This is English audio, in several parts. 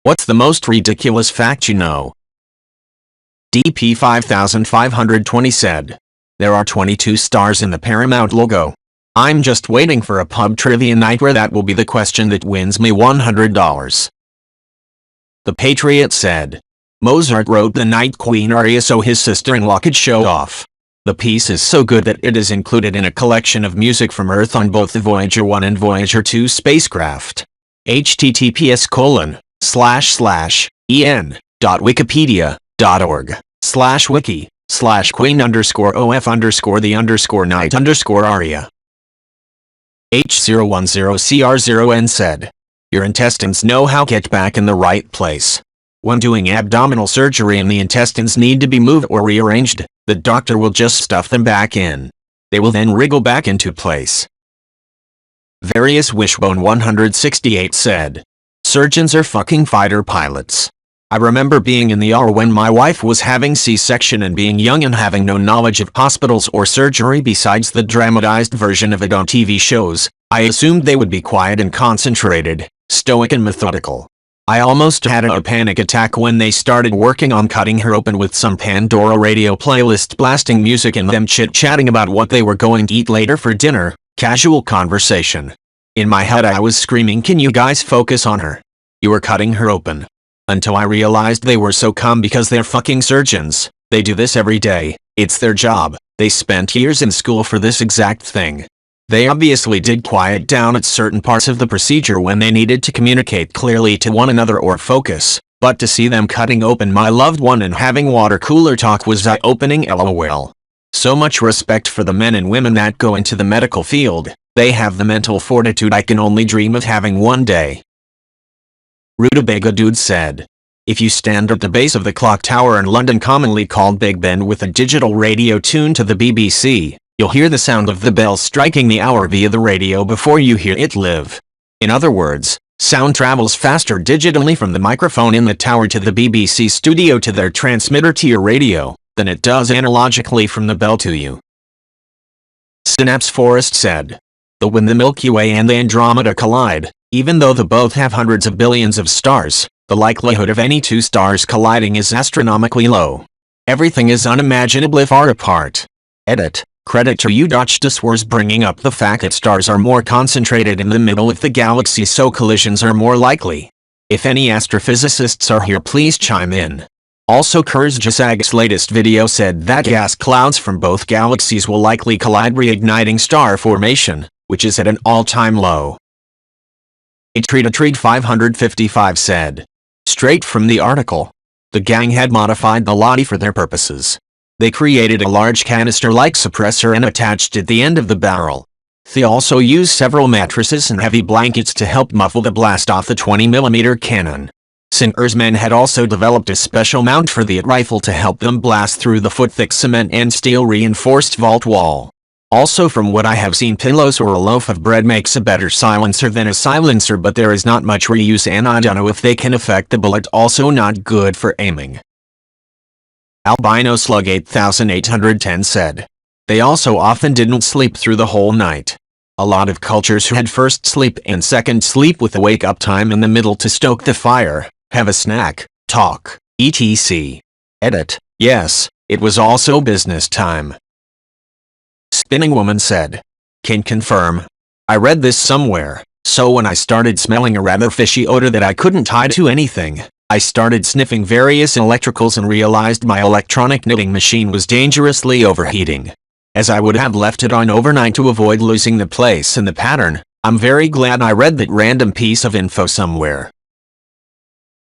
What's the most ridiculous fact you know? DP 5520 said. There are 22 stars in the Paramount logo. I'm just waiting for a pub trivia night where that will be the question that wins me $100. The Patriot said. Mozart wrote the Night Queen aria so his sister-in-law could show off. The piece is so good that it is included in a collection of music from Earth on both the Voyager 1 and Voyager 2 spacecraft. https://en.wikipedia.org/wiki/queen_of_the_night_aria. H010CR0N said. Your intestines know how to get back in the right place. When doing abdominal surgery and the intestines need to be moved or rearranged, the doctor will just stuff them back in. They will then wriggle back into place. Various Wishbone 168 said. Surgeons are fucking fighter pilots. I remember being in the ER when my wife was having C-section and being young and having no knowledge of hospitals or surgery besides the dramatized version of it on TV shows. I assumed they would be quiet and concentrated, stoic and methodical. I almost had a panic attack when they started working on cutting her open with some Pandora radio playlist blasting music and them chit-chatting about what they were going to eat later for dinner, casual conversation. In my head I was screaming, can you guys focus on her? You were cutting her open. Until I realized they were so calm because they're fucking surgeons. They do this every day. It's their job. They spent years in school for this exact thing. They obviously did quiet down at certain parts of the procedure when they needed to communicate clearly to one another or focus, but to see them cutting open my loved one and having water cooler talk was eye-opening. LOL. So much respect for the men and women that go into the medical field. They have the mental fortitude I can only dream of having one day. Rutabaga Dude said. If you stand at the base of the clock tower in London, commonly called Big Ben, with a digital radio tuned to the BBC, you'll hear the sound of the bell striking the hour via the radio before you hear it live. In other words, sound travels faster digitally from the microphone in the tower to the BBC studio to their transmitter to your radio, than it does analogically from the bell to you. Synapse Forest said. When the Milky Way and the Andromeda collide, even though they both have hundreds of billions of stars, the likelihood of any two stars colliding is astronomically low. Everything is unimaginably far apart. Edit. Credit to you Dutch bringing up the fact that stars are more concentrated in the middle of the galaxy, so collisions are more likely. If any astrophysicists are here, please chime in. Also, Kurzgesag's latest video said that gas clouds from both galaxies will likely collide, reigniting star formation, which is at an all-time low. Treat 555 said. Straight from the article. The gang had modified the Lottie for their purposes. They created a large canister-like suppressor and attached at the end of the barrel. They also used several mattresses and heavy blankets to help muffle the blast off the 20mm cannon. Singer's men had also developed a special mount for the rifle to help them blast through the foot-thick cement and steel-reinforced vault wall. Also, from what I have seen, pillows or a loaf of bread makes a better silencer than a silencer, but there is not much reuse and I don't know if they can affect the bullet. Also not good for aiming. Albino Slug 8810 said. They also often didn't sleep through the whole night. A lot of cultures who had first sleep and second sleep with a wake-up time in the middle to stoke the fire, have a snack, talk, etc. Edit. Yes, it was also business time. Spinning Woman said. Can confirm. I read this somewhere, so when I started smelling a rather fishy odor that I couldn't tie to anything, I started sniffing various electricals and realized my electronic knitting machine was dangerously overheating. As I would have left it on overnight to avoid losing the place and the pattern, I'm very glad I read that random piece of info somewhere.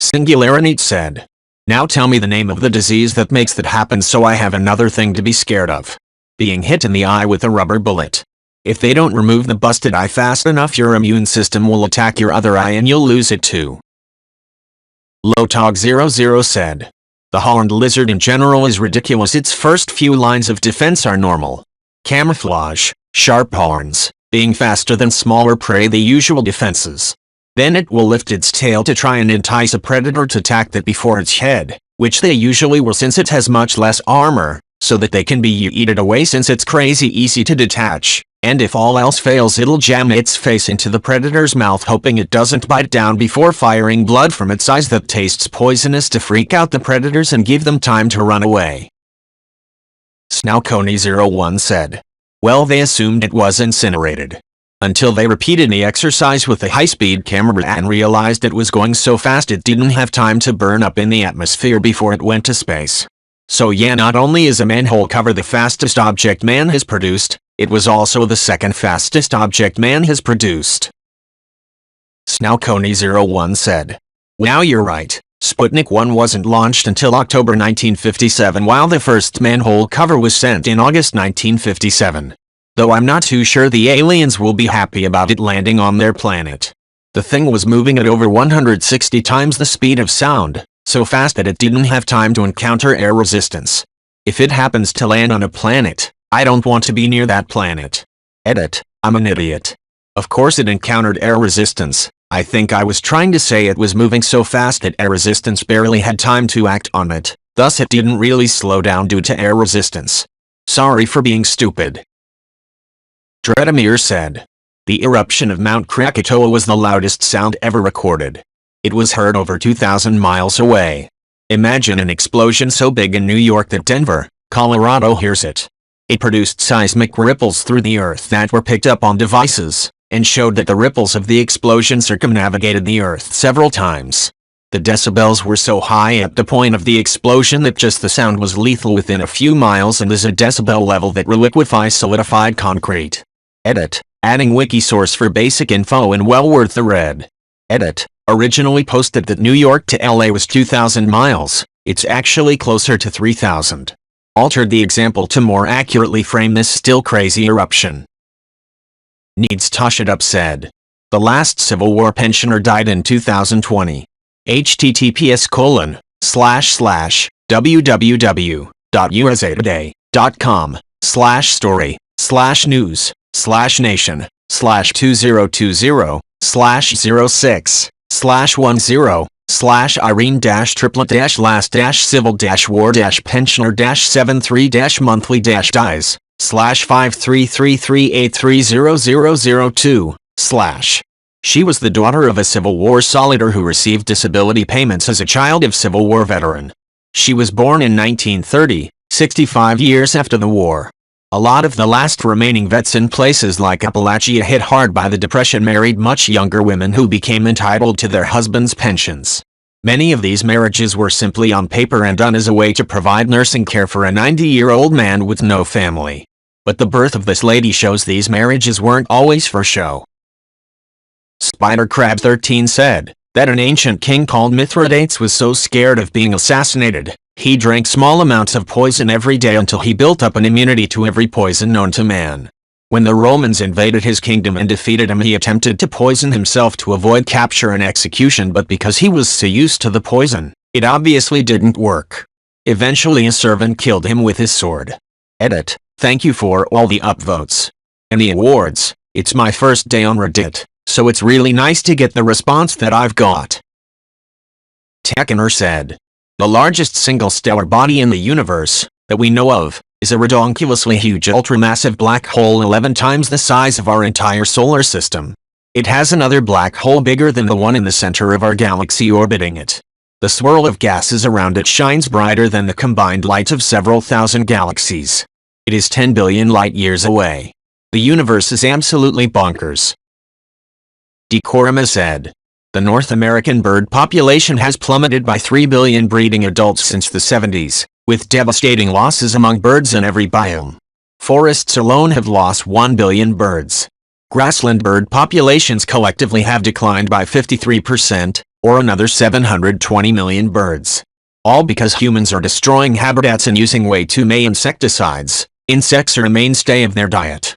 Singularity said. Now tell me the name of the disease that makes that happen so I have another thing to be scared of. Being hit in the eye with a rubber bullet. If they don't remove the busted eye fast enough, your immune system will attack your other eye and you'll lose it too. Lotog00 said. The horned lizard in general is ridiculous. Its first few lines of defense are normal. Camouflage, sharp horns, being faster than smaller prey, the usual defenses. Then it will lift its tail to try and entice a predator to attack that before its head, which they usually will since it has much less armor, so that they can be eaten away since it's crazy easy to detach. And if all else fails, it'll jam its face into the predator's mouth, hoping it doesn't bite down before firing blood from its eyes that tastes poisonous to freak out the predators and give them time to run away. Snowconey01 said, "Well, they assumed it was incinerated. Until they repeated the exercise with a high-speed camera and realized it was going so fast it didn't have time to burn up in the atmosphere before it went to space. So yeah, not only is a manhole cover the fastest object man has produced, it was also the second fastest object man has produced." Snowconey01 said, "Wow, you're right. Sputnik 1 wasn't launched until October 1957, while the first manhole cover was sent in August 1957. Though I'm not too sure the aliens will be happy about it landing on their planet. The thing was moving at over 160 times the speed of sound, so fast that it didn't have time to encounter air resistance. If it happens to land on a planet, I don't want to be near that planet. Edit, I'm an idiot. Of course it encountered air resistance. I think I was trying to say it was moving so fast that air resistance barely had time to act on it, thus it didn't really slow down due to air resistance. Sorry for being stupid." Dreadamir said, "The eruption of Mount Krakatoa was the loudest sound ever recorded. It was heard over 2,000 miles away. Imagine an explosion so big in New York that Denver, Colorado hears it. It produced seismic ripples through the earth that were picked up on devices, and showed that the ripples of the explosion circumnavigated the earth several times. The decibels were so high at the point of the explosion that just the sound was lethal within a few miles and is a decibel level that reliquefies solidified concrete." Edit, adding wiki source for basic info and well worth the read. Edit, originally posted that New York to LA was 2,000 miles, it's actually closer to 3,000. Altered the example to more accurately frame this still crazy eruption. Needs Tosh It Up said, "The last Civil War pensioner died in 2020. https://www.usa.com/story/2020/006/120/533383002/. She was the daughter of a Civil War soldier who received disability payments as a child of Civil War veteran. She was born in 1930, 65 years after the war. A lot of the last remaining vets in places like Appalachia hit hard by the Depression married much younger women who became entitled to their husbands' pensions. Many of these marriages were simply on paper and done as a way to provide nursing care for a 90-year-old man with no family. But the birth of this lady shows these marriages weren't always for show." Spider-Crab13 said that an ancient king called Mithridates was so scared of being assassinated, he drank small amounts of poison every day until he built up an immunity to every poison known to man. When the Romans invaded his kingdom and defeated him, he attempted to poison himself to avoid capture and execution, but because he was so used to the poison, it obviously didn't work. Eventually a servant killed him with his sword. Edit, thank you for all the upvotes and the awards. It's my first day on Reddit, so it's really nice to get the response that I've got. Tekkener said, "The largest single stellar body in the universe, that we know of, is a redonkulously huge ultramassive black hole 11 times the size of our entire solar system. It has another black hole bigger than the one in the center of our galaxy orbiting it. The swirl of gases around it shines brighter than the combined light of several thousand galaxies. It is 10 billion light-years away. The universe is absolutely bonkers." Decorima said, "The North American bird population has plummeted by 3 billion breeding adults since the 70s, with devastating losses among birds in every biome. Forests alone have lost 1 billion birds. Grassland bird populations collectively have declined by 53%, or another 720 million birds. All because humans are destroying habitats and using way too many insecticides. Insects are a mainstay of their diet."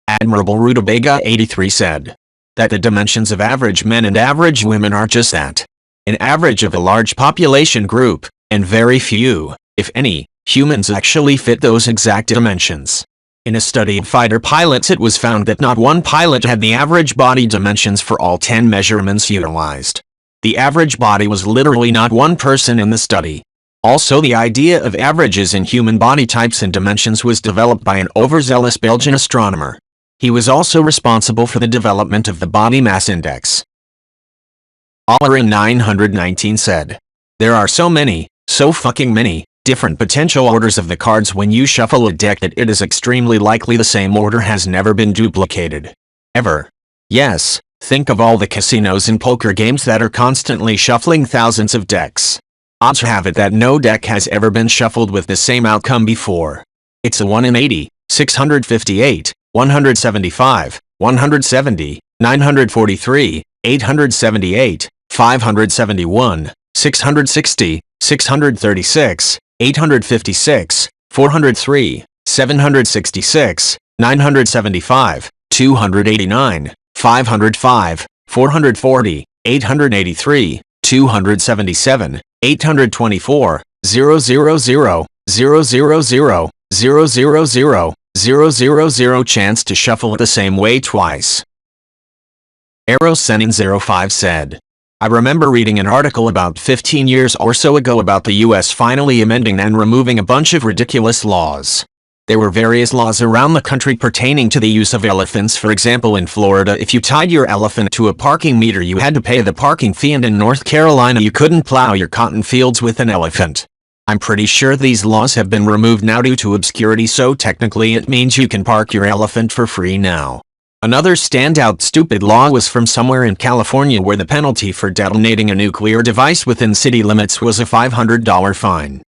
Admirable Rutabaga 83 said that the dimensions of average men and average women are just that. An average of a large population group, and very few, if any, humans actually fit those exact dimensions. In a study of fighter pilots, it was found that not one pilot had the average body dimensions for all 10 measurements utilized. The average body was literally not one person in the study. Also, the idea of averages in human body types and dimensions was developed by an overzealous Belgian astronomer. He was also responsible for the development of the body mass index. Allerin 919 said, "There are so fucking many, different potential orders of the cards when you shuffle a deck that it is extremely likely the same order has never been duplicated. Ever. Yes, think of all the casinos and poker games that are constantly shuffling thousands of decks. Odds have it that no deck has ever been shuffled with the same outcome before. It's a 1 in 80, 658, 175, 170, 943, 878, 571, 660, 636, 856, 403, 766, 975, 289, 505, 440, 883, 277, 824, 000, 000, 000, chance to shuffle it the same way twice." Aerosenin05 said, "I remember reading an article about 15 years or so ago about the US finally amending and removing a bunch of ridiculous laws. There were various laws around the country pertaining to the use of elephants. For example, in Florida, if you tied your elephant to a parking meter, you had to pay the parking fee, and in North Carolina, you couldn't plow your cotton fields with an elephant. I'm pretty sure these laws have been removed now due to obscurity, so technically it means you can park your elephant for free now." Another standout stupid law was from somewhere in California, where the penalty for detonating a nuclear device within city limits was a $500 fine.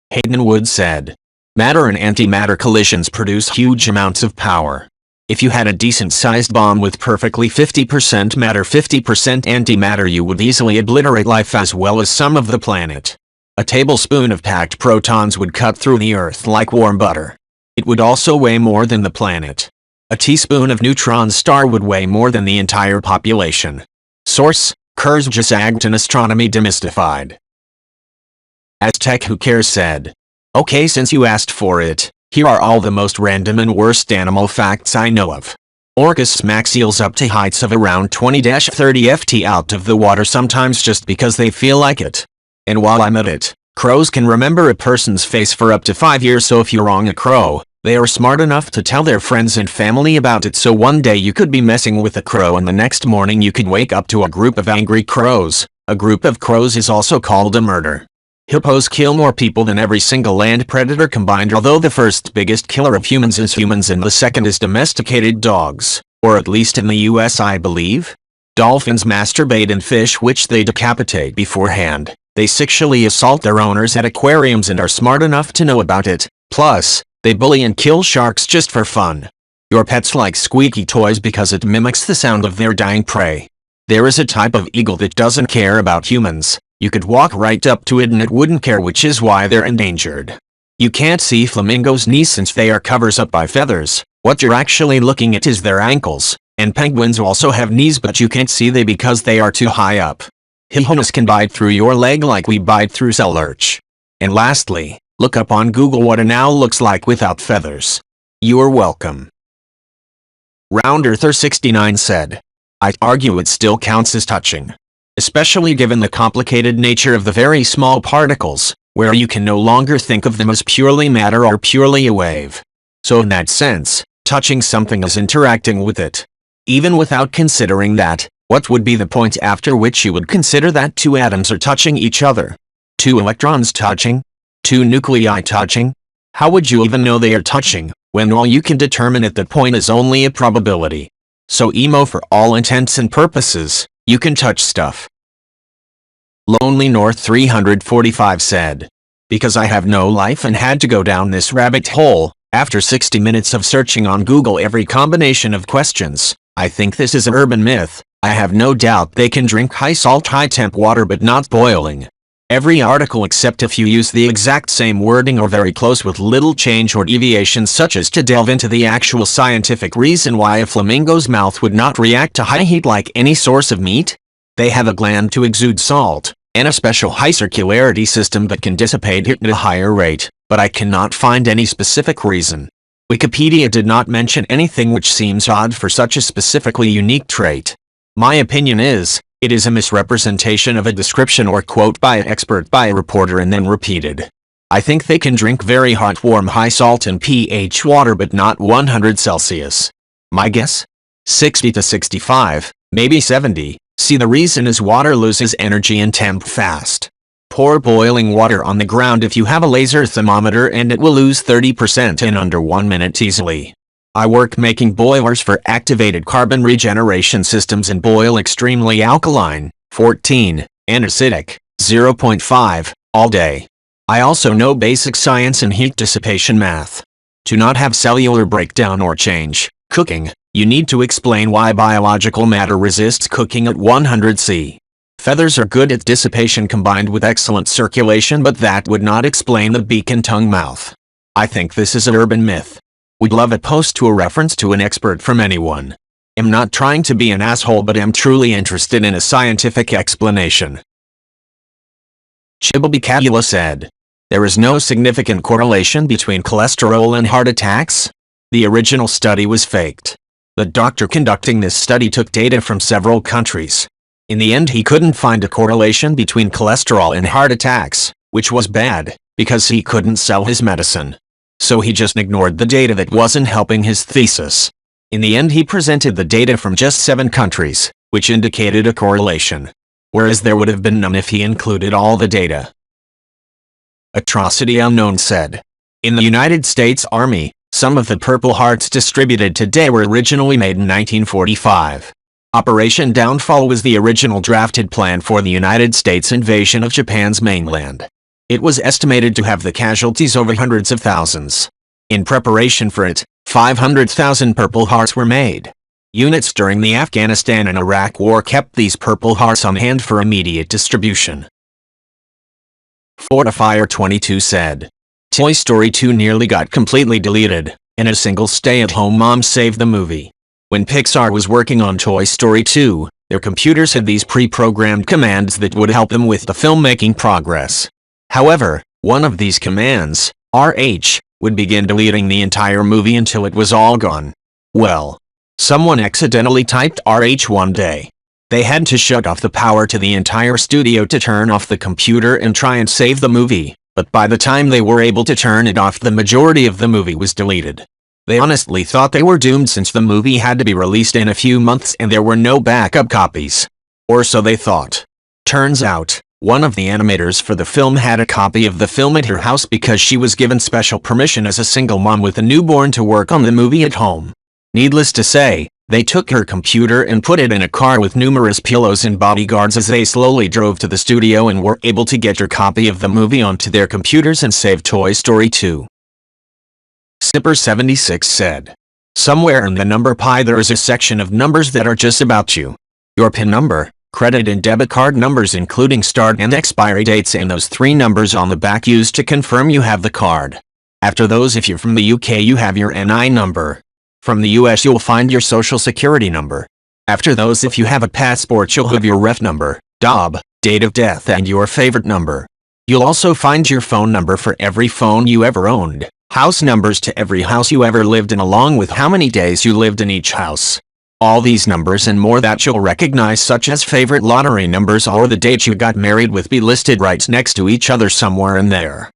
Hayden Wood said, "Matter and antimatter collisions produce huge amounts of power. If you had a decent-sized bomb with perfectly 50% matter, 50% antimatter, you would easily obliterate life as well as some of the planet. A tablespoon of packed protons would cut through the Earth like warm butter. It would also weigh more than the planet. A teaspoon of neutron star would weigh more than the entire population." Source: Kurzgesagt, Astronomy Demystified. Aztec Who Cares said, "Okay, since you asked for it, here are all the most random and worst animal facts I know of. Orcas smack seals up to heights of around 20-30 ft out of the water, sometimes just because they feel like it. And while I'm at it, crows can remember a person's face for up to 5 years, so if you're wrong a crow, they are smart enough to tell their friends and family about it, so one day you could be messing with a crow and the next morning you could wake up to a group of angry crows. A group of crows is also called a murder. Hippos kill more people than every single land predator combined, although the first biggest killer of humans is humans and the second is domesticated dogs, or at least in the US I believe. Dolphins masturbate and fish which they decapitate beforehand. They sexually assault their owners at aquariums and are smart enough to know about it. Plus, they bully and kill sharks just for fun. Your pets like squeaky toys because it mimics the sound of their dying prey. There is a type of eagle that doesn't care about humans. You could walk right up to it and it wouldn't care, which is why they're endangered. You can't see flamingos' knees since they are covered up by feathers. What you're actually looking at is their ankles. And penguins also have knees, but you can't see them because they are too high up. Hyenas can bite through your leg like we bite through cell lurch. And lastly, look up on Google what an owl looks like without feathers. You are welcome. Round Earther 69 said, "I'd argue it still counts as touching. Especially given the complicated nature of the very small particles, where you can no longer think of them as purely matter or purely a wave. So in that sense, touching something is interacting with it. Even without considering that, what would be the point after which you would consider that two atoms are touching each other? Two electrons touching? Two nuclei touching? How would you even know they are touching, when all you can determine at that point is only a probability? So emo, for all intents and purposes, you can touch stuff." Lonely North 345 said, "Because I have no life and had to go down this rabbit hole, after 60 minutes of searching on Google every combination of questions, I think this is an urban myth. I have no doubt they can drink high salt high temp water but not boiling. Every article except if you use the exact same wording or very close with little change or deviation, such as to delve into the actual scientific reason why a flamingo's mouth would not react to high heat like any source of meat. They have a gland to exude salt, and a special high circularity system that can dissipate heat at a higher rate, but I cannot find any specific reason. Wikipedia did not mention anything, which seems odd for such a specifically unique trait. My opinion is, It is a misrepresentation of a description or quote by an expert by a reporter and then repeated. I think they can drink very hot, warm, high salt and pH water but not 100 Celsius. My guess? 60 to 65, maybe 70. See, the reason is water loses energy and temp fast. Pour boiling water on the ground if you have a laser thermometer and it will lose 30% in under 1 minute easily. I work making boilers for activated carbon regeneration systems and boil extremely alkaline, 14, and acidic, 0.5, all day. I also know basic science and heat dissipation math. To not have cellular breakdown or change, cooking, you need to explain why biological matter resists cooking at 100 C. Feathers are good at dissipation combined with excellent circulation, but that would not explain the beak and tongue mouth. I think this is an urban myth. Would love a post to a reference to an expert from anyone. Am not trying to be an asshole, but am truly interested in a scientific explanation. Chibabicadula said, there is no significant correlation between cholesterol and heart attacks. The original study was faked. The doctor conducting this study took data from several countries. In the end, he couldn't find a correlation between cholesterol and heart attacks, which was bad, because he couldn't sell his medicine. So he just ignored the data that wasn't helping his thesis. In the end, he presented the data from just 7 countries, which indicated a correlation, whereas there would have been none if he included all the data. Atrocity Unknown said, in the United States Army, some of the Purple Hearts distributed today were originally made in 1945. Operation Downfall was the original drafted plan for the United States invasion of Japan's mainland. It was estimated to have the casualties over hundreds of thousands. In preparation for it, 500,000 Purple Hearts were made. Units during the Afghanistan and Iraq War kept these Purple Hearts on hand for immediate distribution. Fortifier 22 said, Toy Story 2 nearly got completely deleted, and a single stay-at-home mom saved the movie. When Pixar was working on Toy Story 2, their computers had these pre-programmed commands that would help them with the filmmaking progress. However, one of these commands, RH, would begin deleting the entire movie until it was all gone. Well, someone accidentally typed RH one day. They had to shut off the power to the entire studio to turn off the computer and try and save the movie, but by the time they were able to turn it off, the majority of the movie was deleted. They honestly thought they were doomed since the movie had to be released in a few months and there were no backup copies. Or so they thought. Turns out, one of the animators for the film had a copy of the film at her house because she was given special permission as a single mom with a newborn to work on the movie at home. Needless to say, they took her computer and put it in a car with numerous pillows and bodyguards as they slowly drove to the studio and were able to get her copy of the movie onto their computers and save Toy Story 2. Sipper76 said, somewhere in the number pi there is a section of numbers that are just about you. Your PIN number, credit and debit card numbers including start and expiry dates, and those 3 numbers on the back used to confirm you have the card. After those, if you're from the UK, you have your NI number. From the US, you'll find your social security number. After those, if you have a passport, you'll have your ref number, DOB, date of death, and your favorite number. You'll also find your phone number for every phone you ever owned, house numbers to every house you ever lived in, along with how many days you lived in each house. All these numbers and more that you'll recognize, such as favorite lottery numbers or the date you got married, with be listed right next to each other somewhere in there.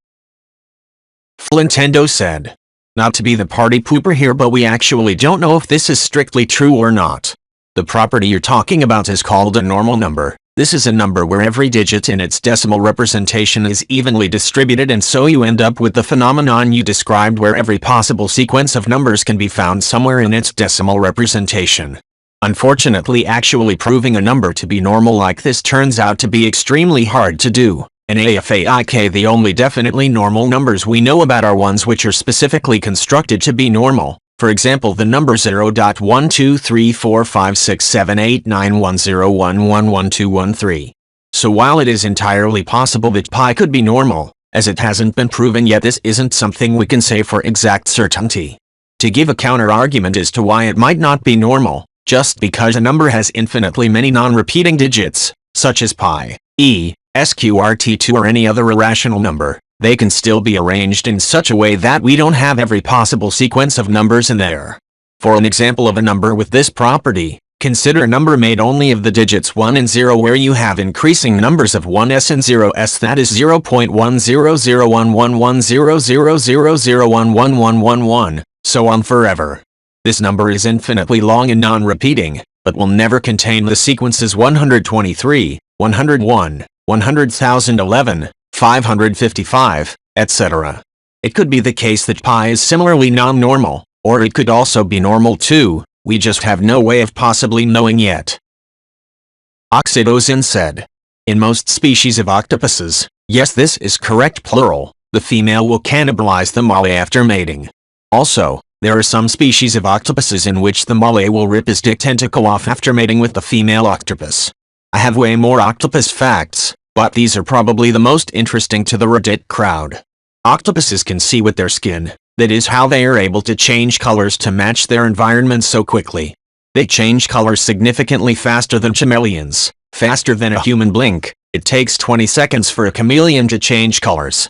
Flintendo said, not to be the party pooper here, but we actually don't know if this is strictly true or not. The property you're talking about is called a normal number. This is a number where every digit in its decimal representation is evenly distributed, and so you end up with the phenomenon you described where every possible sequence of numbers can be found somewhere in its decimal representation. Unfortunately, actually proving a number to be normal like this turns out to be extremely hard to do. And AFAIK, the only definitely normal numbers we know about are ones which are specifically constructed to be normal. For example, the number 0.12345678910111213. So while it is entirely possible that pi could be normal, as it hasn't been proven yet, this isn't something we can say for exact certainty. To give a counter-argument as to why it might not be normal, just because a number has infinitely many non-repeating digits, such as pi, sqrt2 or any other irrational number, they can still be arranged in such a way that we don't have every possible sequence of numbers in there. For an example of a number with this property, Consider a number made only of the digits 1 and 0 where you have increasing numbers of 1s and 0s, that is 0.1001110000111111, so on forever. This number is infinitely long and non-repeating, but will never contain the sequences 123, 101, 100,011, 555, etc. It could be the case that pi is similarly non-normal, or it could also be normal too. We just have no way of possibly knowing yet. Oxytocin said. In most species of octopuses, yes, this is correct plural, the female will cannibalize the male after mating. Also, there are some species of octopuses in which the male will rip his dick tentacle off after mating with the female octopus. I have way more octopus facts, but these are probably the most interesting to the Reddit crowd. Octopuses can see with their skin. That is how they are able to change colors to match their environment so quickly. They change colors significantly faster than chameleons, faster than a human blink. It takes 20 seconds for a chameleon to change colors.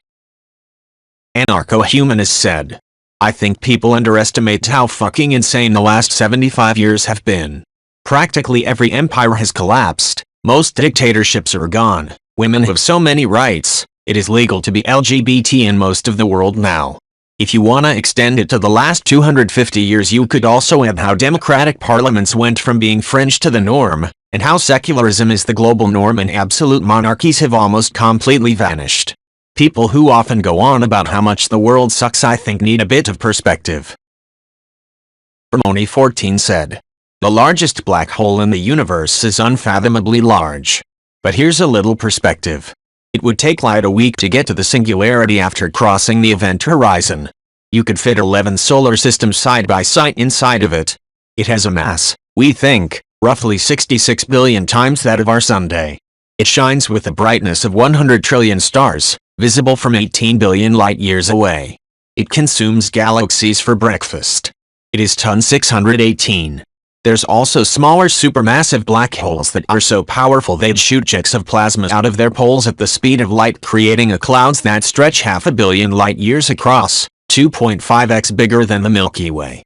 Anarcho-humanist said. I think people underestimate how fucking insane the last 75 years have been. Practically every empire has collapsed, most dictatorships are gone, women have so many rights, it is legal to be LGBT in most of the world now. If you wanna extend it to the last 250 years, you could also add how democratic parliaments went from being fringe to the norm, and how secularism is the global norm and absolute monarchies have almost completely vanished. People who often go on about how much the world sucks I think need a bit of perspective. Bermoni14 said. The largest black hole in the universe is unfathomably large. But here's a little perspective. It would take light a week to get to the singularity after crossing the event horizon. You could fit 11 solar systems side by side inside of it. It has a mass, we think, roughly 66 billion times that of our Sun day. It shines with the brightness of 100 trillion stars, visible from 18 billion light-years away. It consumes galaxies for breakfast. It is ton 618. There's also smaller supermassive black holes that are so powerful they'd shoot jets of plasma out of their poles at the speed of light, creating a clouds that stretch 500 million light-years across, 2.5x bigger than the Milky Way.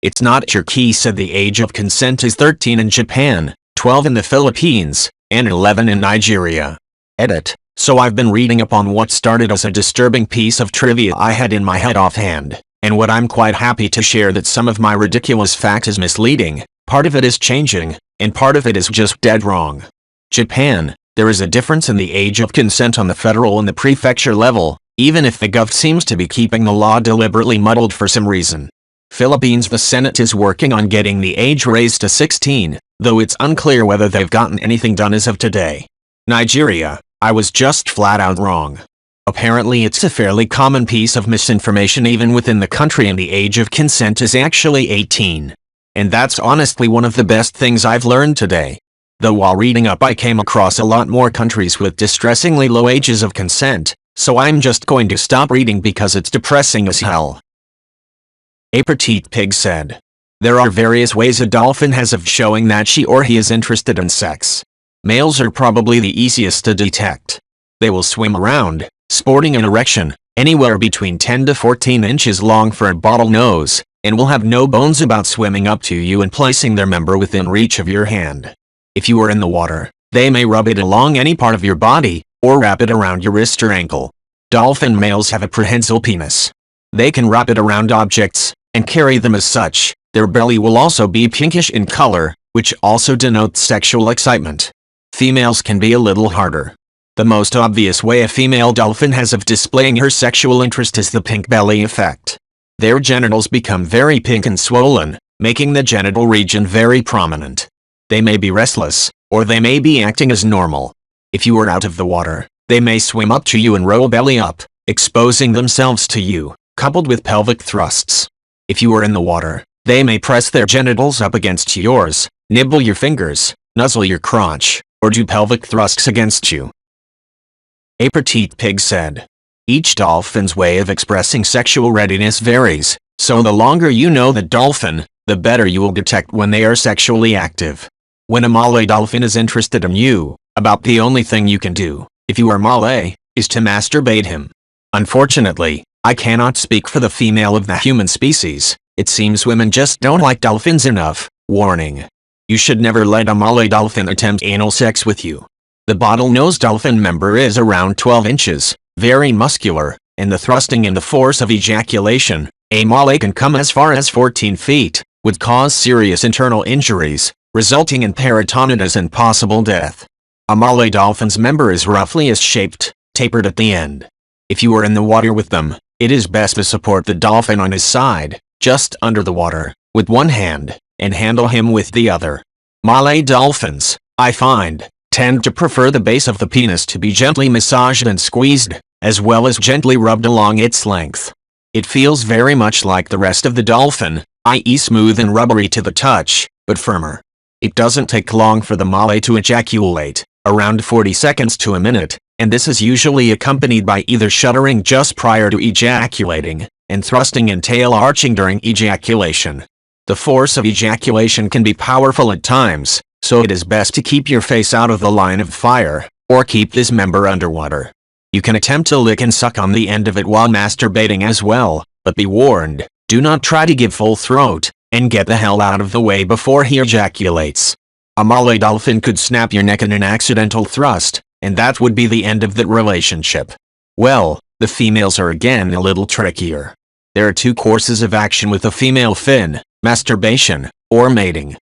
It's not your key said the age of consent is 13 in Japan, 12 in the Philippines, and 11 in Nigeria. Edit. So I've been reading up on what started as a disturbing piece of trivia I had in my head offhand. And what I'm quite happy to share that some of my ridiculous fact is misleading, part of it is changing, and part of it is just dead wrong. Japan, there is a difference in the age of consent on the federal and the prefecture level, even if the gov seems to be keeping the law deliberately muddled for some reason. Philippines, the Senate is working on getting the age raised to 16, though it's unclear whether they've gotten anything done as of today. Nigeria, I was just flat out wrong. Apparently it's a fairly common piece of misinformation even within the country, and the age of consent is actually 18. And that's honestly one of the best things I've learned today. Though while reading up I came across a lot more countries with distressingly low ages of consent, so I'm just going to stop reading because it's depressing as hell. A petite pig said. There are various ways a dolphin has of showing that she or he is interested in sex. Males are probably the easiest to detect. They will swim around, sporting an erection, anywhere between 10 to 14 inches long for a bottlenose, and will have no bones about swimming up to you and placing their member within reach of your hand. If you are in the water, they may rub it along any part of your body, or wrap it around your wrist or ankle. Dolphin males have a prehensile penis. They can wrap it around objects, and carry them as such. Their belly will also be pinkish in color, which also denotes sexual excitement. Females can be a little harder. The most obvious way a female dolphin has of displaying her sexual interest is the pink belly effect. Their genitals become very pink and swollen, making the genital region very prominent. They may be restless, or they may be acting as normal. If you are out of the water, they may swim up to you and roll belly up, exposing themselves to you, coupled with pelvic thrusts. If you are in the water, they may press their genitals up against yours, nibble your fingers, nuzzle your crotch, or do pelvic thrusts against you. A petite pig said. Each dolphin's way of expressing sexual readiness varies, so the longer you know the dolphin, the better you will detect when they are sexually active. When a Malay dolphin is interested in you, about the only thing you can do, if you are Malay, is to masturbate him. Unfortunately, I cannot speak for the female of the human species. It seems women just don't like dolphins enough, Warning. You should never let a Malay dolphin attempt anal sex with you. The bottlenose dolphin member is around 12 inches, very muscular, and the thrusting and the force of ejaculation, a Malay can come as far as 14 feet, would cause serious internal injuries, resulting in peritonitis and possible death. A Malay dolphin's member is roughly S-shaped, tapered at the end. If you are in the water with them, it is best to support the dolphin on his side, just under the water, with one hand, and handle him with the other. Malay dolphins, I find, tend to prefer the base of the penis to be gently massaged and squeezed, as well as gently rubbed along its length. It feels very much like the rest of the dolphin, i.e. smooth and rubbery to the touch, but firmer. It doesn't take long for the Malay to ejaculate, around 40 seconds to a minute, and this is usually accompanied by either shuddering just prior to ejaculating, and thrusting and tail arching during ejaculation. The force of ejaculation can be powerful at times, so it is best to keep your face out of the line of fire, or keep this member underwater. You can attempt to lick and suck on the end of it while masturbating as well, but be warned, do not try to give full throat, and get the hell out of the way before he ejaculates. A Malay dolphin could snap your neck in an accidental thrust, and that would be the end of that relationship. Well, the females are again a little trickier. There are two courses of action with a female fin: masturbation, or mating.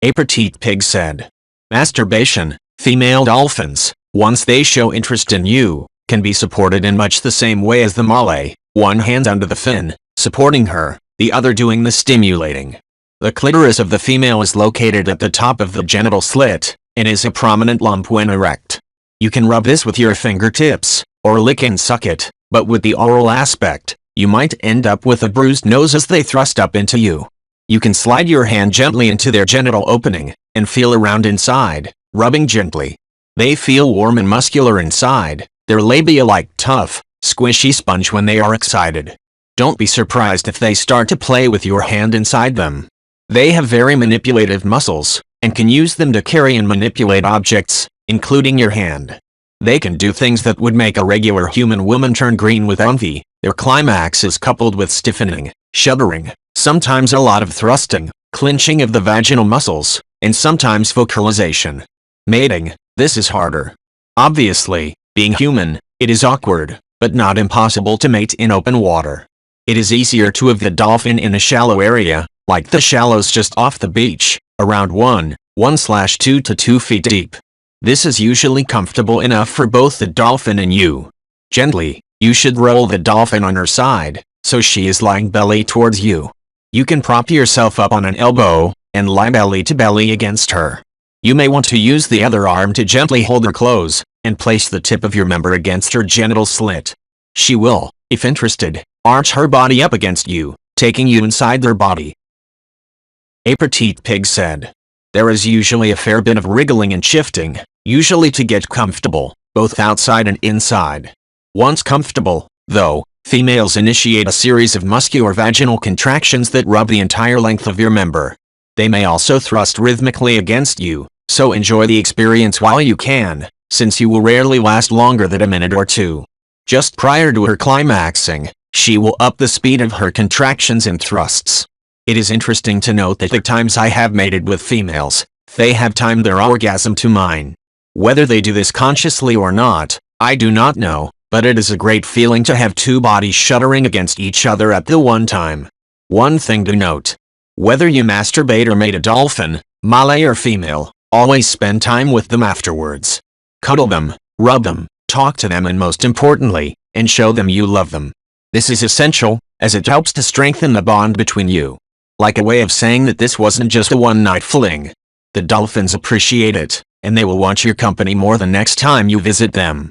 A petite pig said, masturbation, female dolphins, once they show interest in you, can be supported in much the same way as the Malay, one hand under the fin, supporting her, the other doing the stimulating. The clitoris of the female is located at the top of the genital slit, and is a prominent lump when erect. You can rub this with your fingertips, or lick and suck it, but with the oral aspect, you might end up with a bruised nose as they thrust up into you. You can slide your hand gently into their genital opening, and feel around inside, rubbing gently. They feel warm and muscular inside, their labia like tough, squishy sponge when they are excited. Don't be surprised if they start to play with your hand inside them. They have very manipulative muscles, and can use them to carry and manipulate objects, including your hand. They can do things that would make a regular human woman turn green with envy. Their climax is coupled with stiffening, shuddering, sometimes a lot of thrusting, clenching of the vaginal muscles, and sometimes vocalization. Mating, this is harder. Obviously, being human, it is awkward, but not impossible to mate in open water. It is easier to have the dolphin in a shallow area, like the shallows just off the beach, around 1/2 to 2 feet deep. This is usually comfortable enough for both the dolphin and you. Gently, you should roll the dolphin on her side, so she is lying belly towards you. You can prop yourself up on an elbow, and lie belly to belly against her. You may want to use the other arm to gently hold her close, and place the tip of your member against her genital slit. She will, if interested, arch her body up against you, taking you inside their body. A petite pig said, there is usually a fair bit of wriggling and shifting, usually to get comfortable, both outside and inside. Once comfortable, though, females initiate a series of muscular vaginal contractions that rub the entire length of your member. They may also thrust rhythmically against you, so enjoy the experience while you can, since you will rarely last longer than a minute or two. Just prior to her climaxing, she will up the speed of her contractions and thrusts. It is interesting to note that the times I have mated with females, they have timed their orgasm to mine. Whether they do this consciously or not, I do not know, but it is a great feeling to have two bodies shuddering against each other at the one time. One thing to note. Whether you masturbate or mate a dolphin, Malay or female, always spend time with them afterwards. Cuddle them, rub them, talk to them, and most importantly, and show them you love them. This is essential, as it helps to strengthen the bond between you. Like a way of saying that this wasn't just a one-night fling. The dolphins appreciate it, and they will want your company more the next time you visit them.